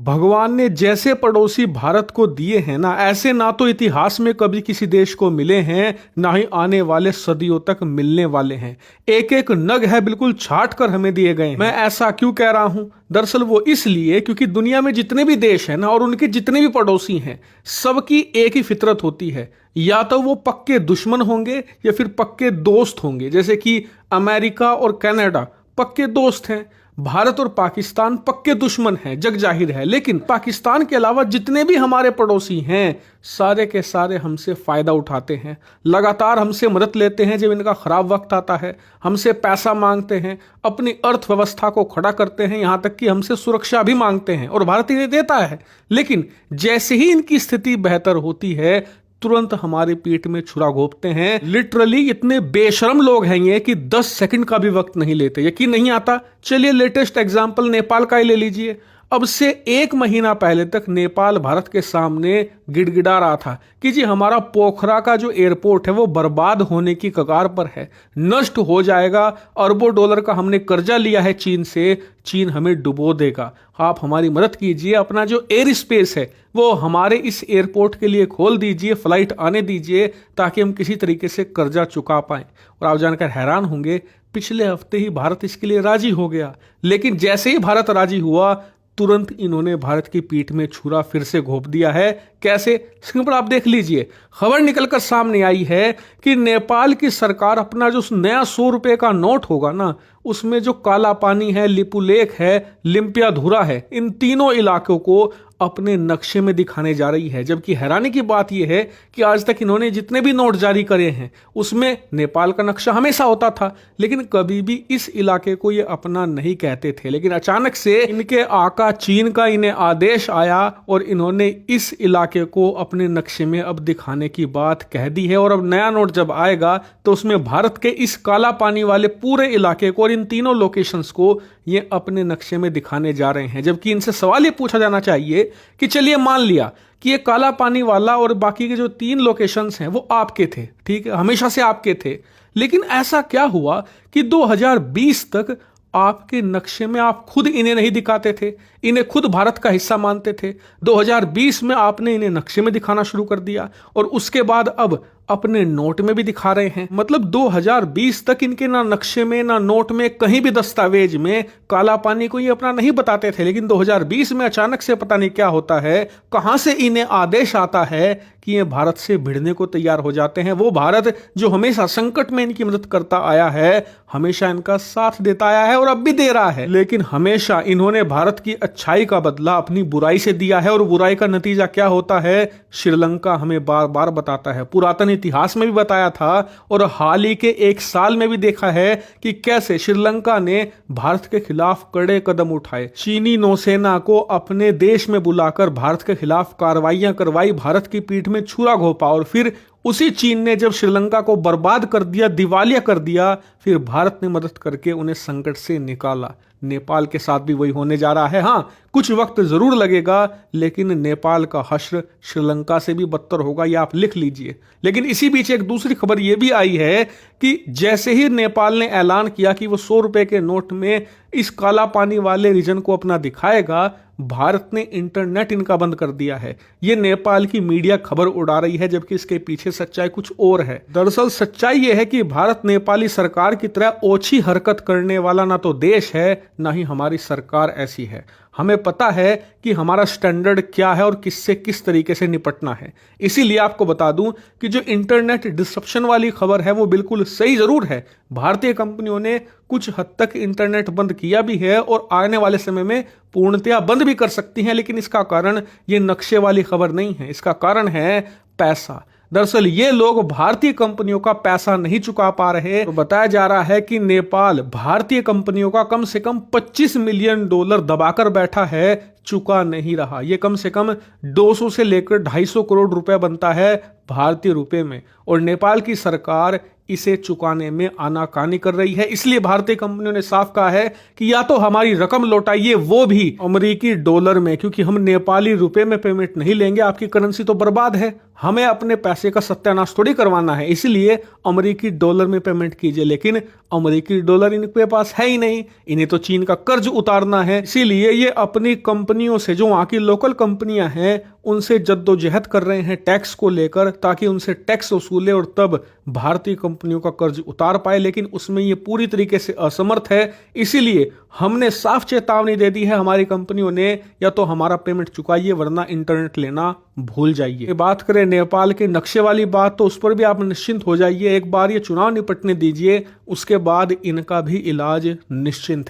भगवान ने जैसे पड़ोसी भारत को दिए हैं ना, ऐसे ना तो इतिहास में कभी किसी देश को मिले हैं, ना ही आने वाले सदियों तक मिलने वाले हैं। एक एक नग है बिल्कुल छाट कर हमें दिए गए हैं। मैं ऐसा क्यों कह रहा हूं? दरअसल वो इसलिए क्योंकि दुनिया में जितने भी देश हैं ना और उनके जितने भी पड़ोसी हैं, सबकी एक ही फितरत होती है, या तो वो पक्के दुश्मन होंगे या फिर पक्के दोस्त होंगे। जैसे कि अमेरिका और कनाडा पक्के दोस्त हैं, भारत और पाकिस्तान पक्के दुश्मन हैं, जग जाहिर है। लेकिन पाकिस्तान के अलावा जितने भी हमारे पड़ोसी हैं, सारे के सारे हमसे फायदा उठाते हैं, लगातार हमसे मदद लेते हैं जब इनका खराब वक्त आता है, हमसे पैसा मांगते हैं, अपनी अर्थव्यवस्था को खड़ा करते हैं, यहां तक कि हमसे सुरक्षा भी मांगते हैं और भारत इन्हें देता है। लेकिन जैसे ही इनकी स्थिति बेहतर होती है, तुरंत हमारी पीठ में छुरा घोंपते हैं। लिटरली इतने बेशरम लोग हैं ये कि 10 सेकंड का भी वक्त नहीं लेते। यकीन नहीं आता? चलिए लेटेस्ट एग्जांपल नेपाल का ही ले लीजिए। अब से 1 महीना पहले तक नेपाल भारत के सामने गिड़गिड़ा रहा था कि जी हमारा पोखरा का जो एयरपोर्ट है वो बर्बाद होने की कगार पर है, नष्ट हो जाएगा, अरबों डॉलर का हमने कर्जा लिया है चीन से, चीन हमें डुबो देगा, आप हमारी मदद कीजिए, अपना जो एयर स्पेस है वो हमारे इस एयरपोर्ट के लिए खोल दीजिए, फ्लाइट आने दीजिए ताकि हम किसी तरीके से कर्जा चुका पाएं। और आप जानकर हैरान होंगे, पिछले हफ्ते ही भारत इसके लिए राजी हो गया। लेकिन जैसे ही भारत राजी हुआ, तुरंत इन्होंने भारत की पीठ में छुरा फिर से घोंप दिया है। कैसे? स्क्रीन पर आप देख लीजिए। खबर निकलकर सामने आई है कि नेपाल की सरकार अपना जो नया 100 रुपए का नोट होगा ना, उसमें जो काला पानी है, लिपुलेख है, लिम्पियाधुरा है, इन तीनों इलाकों को अपने नक्शे में दिखाने जा रही है। जबकि हैरानी की बात यह है कि आज तक इन्होंने जितने भी नोट जारी करे हैं उसमें नेपाल का नक्शा हमेशा होता था, लेकिन कभी भी इस इलाके को ये अपना नहीं कहते थे। लेकिन अचानक से इनके आका चीन का इन्हें आदेश आया और इन्होंने इस इलाके को अपने नक्शे में अब दिखाने की बात कह दी है। और अब नया नोट जब आएगा तो उसमें भारत के इस काला पानी वाले पूरे इलाके को और इन तीनों लोकेशंस को ये अपने नक्शे में दिखाने जा रहे हैं। जबकि इनसे सवाल ये पूछा जाना चाहिए कि चलिए मान लिया कि ये काला पानी वाला और बाकी के जो 3 लोकेशंस हैं वो आपके थे, ठीक है, हमेशा से आपके थे, लेकिन ऐसा क्या हुआ कि 2020 तक आपके नक्शे में आप खुद इन्हें नहीं दिखाते थे, इन्हें खुद भारत का हिस्सा मानते थे। 2020 में आपने इन्हें नक्शे में दिखाना शुरू कर दिया और उसके बाद अब अपने नोट में भी दिखा रहे हैं। मतलब 2020 तक इनके ना नक्शे में ना नोट में कहीं भी दस्तावेज में काला पानी को ये अपना नहीं बताते थे। लेकिन 2020 में अचानक से पता नहीं क्या होता है, कहां से इन्हें आदेश आता है कि ये भारत से भिड़ने को तैयार हो जाते हैं। वो भारत जो हमेशा संकट में इनकी मदद करता आया है, हमेशा इनका साथ देता आया है और अब भी दे रहा है। लेकिन हमेशा इन्होंने भारत की अच्छाई का बदला अपनी बुराई से दिया है और बुराई का नतीजा क्या होता है, श्रीलंका हमें बार बार बताता है। पुरातन इतिहास में भी बताया था और हाल ही के 1 साल में भी देखा है कि कैसे श्रीलंका ने भारत के खिलाफ कड़े कदम उठाए, चीनी नौसेना को अपने देश में बुलाकर भारत के खिलाफ कार्रवाइयां करवाई, भारत की पीठ में छुरा घोंपा और फिर उसी चीन ने जब श्रीलंका को बर्बाद कर दिया, दिवालिया कर दिया, फिर भारत ने मदद करके उन्हें संकट से निकाला। नेपाल के साथ भी वही होने जा रहा है। हाँ, कुछ वक्त जरूर लगेगा, लेकिन नेपाल का हश्र श्रीलंका से भी बदतर होगा, ये आप लिख लीजिए। लेकिन इसी बीच एक दूसरी खबर यह भी आई है कि जैसे ही नेपाल ने ऐलान किया कि वो 100 रुपए के नोट में इस काला पानी वाले रीजन को अपना दिखाएगा, भारत ने इंटरनेट इनका बंद कर दिया है। ये नेपाल की मीडिया खबर उड़ा रही है, जबकि इसके पीछे सच्चाई कुछ और है। दरअसल सच्चाई यह है कि भारत नेपाली सरकार की तरह ओछी हरकत करने वाला ना तो देश है, ना ही हमारी सरकार ऐसी है। हमें पता है कि हमारा स्टैंडर्ड क्या है और किससे किस तरीके से निपटना है। इसीलिए आपको बता दूं कि जो इंटरनेट डिसरप्शन वाली खबर है वो बिल्कुल सही जरूर है। भारतीय कंपनियों ने कुछ हद तक इंटरनेट बंद किया भी है और आने वाले समय में पूर्णतया बंद भी कर सकती हैं, लेकिन इसका कारण ये नक्शे वाली खबर नहीं है, इसका कारण है पैसा। दरअसल ये लोग भारतीय कंपनियों का पैसा नहीं चुका पा रहे। तो बताया जा रहा है कि नेपाल भारतीय कंपनियों का कम से कम $25 मिलियन दबाकर बैठा है, चुका नहीं रहा। ये कम से कम 200 से लेकर 250 करोड़ रुपए बनता है भारतीय रुपए में, और नेपाल की सरकार इसे चुकाने में आनाकानी कर रही है। इसलिए भारतीय कंपनियों ने साफ कहा है कि या तो हमारी रकम लौटाइए, वो भी अमेरिकी डॉलर में, क्योंकि हम नेपाली रुपए में पेमेंट नहीं लेंगे, आपकी करेंसी तो बर्बाद है। हमें अपने पैसे का सत्यानाश थोड़ी करवाना है, इसीलिए अमेरिकी डॉलर में पेमेंट कीजिए। लेकिन अमेरिकी डॉलर इनके पास है ही नहीं, इन्हें तो चीन का कर्ज उतारना है, इसीलिए ये अपनी कंपनियों से, जो वहां की लोकल कंपनियां हैं, उनसे जद्दोजहद कर रहे हैं टैक्स को लेकर, ताकि उनसे टैक्स वसूले और तब भारतीय कंपनियों का कर्ज उतार पाए। लेकिन उसमें ये पूरी तरीके से असमर्थ है, इसीलिए हमने साफ चेतावनी दे दी है हमारी कंपनियों ने, या तो हमारा पेमेंट चुकाइए वरना इंटरनेट लेना भूल जाइए। बात करें नेपाल के नक्शे वाली बात, तो उस पर भी आप निश्चिंत हो जाइए। एक बार ये चुनाव निपटने दीजिए, उसके बाद इनका भी इलाज निश्चिंत है।